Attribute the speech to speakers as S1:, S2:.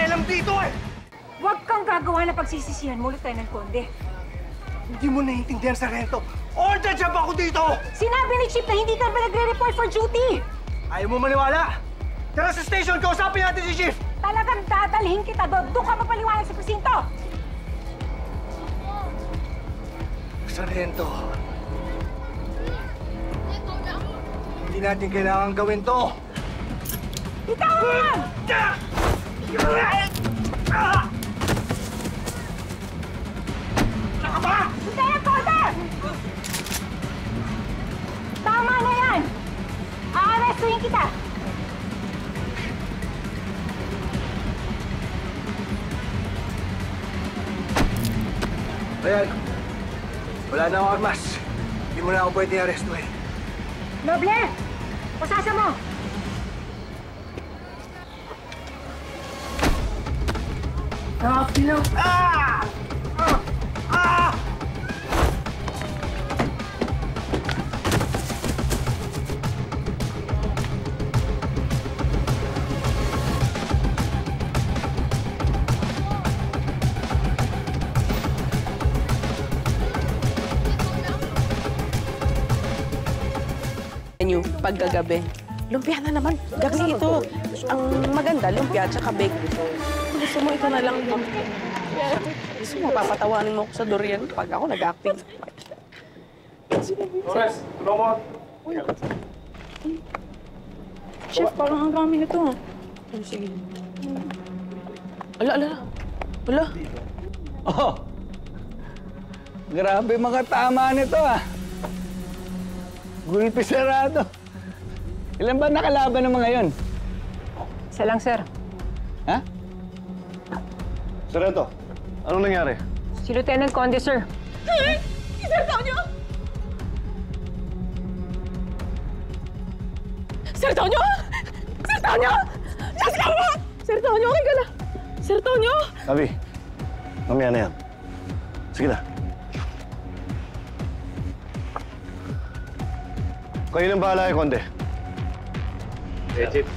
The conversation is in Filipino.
S1: pakialam dito eh!
S2: Huwag kang gagawa na pagsisisihan mo, Lieutenant Conde.
S1: Hindi mo naiintindihan, Sargento. Order job ako dito!
S2: Sinabi ni Chief na hindi ka ba nagre-report for duty?
S1: Ayaw mo maniwala? Tara sa station, kausapin natin si Chief!
S2: Talagang dadalhin kita doon. Doon ka mapaliwanag sa presinto!
S1: Sargento, hindi natin kailangan gawin to!
S2: Bitawan!
S1: Saka ba?
S2: Lieutenant Conde! Tama na yan! Aarestuhin kita!
S1: Ayan, wala na akong armas. Hindi mo na ako pwede arestuhin.
S2: Noble! Pasasa mo!
S1: Pinaw! Ah! Ah! Ah!
S3: Paggagabi. Lumpia na naman. Kasi ito, ang maganda, lumpia at saka bake. Gusto mo, ito na lang yung gusto mo, papatawanin mo ako sa durian pag ako nag-acting.
S1: Torres, tulong mo.
S3: Chef, parang ang dami nito. Sige. Ala.
S4: Oh! Grabe mga tama nito Gulpi sarado. Ilan ba nakalaban ng mga yon?
S2: Isa lang, sir.
S4: Ha?
S5: Sargento, anong nangyari?
S2: Si Lieutenant Conde, sir.
S3: Si Sir Tonyo! Sir Tonyo! Sir Tonyo! Diyos ka mo! Sir Tonyo, okay ka na? Sir Tonyo!
S5: Abby, mamaya na yan. Sige na. Kayo nang bahala kay Conde.
S1: Chief.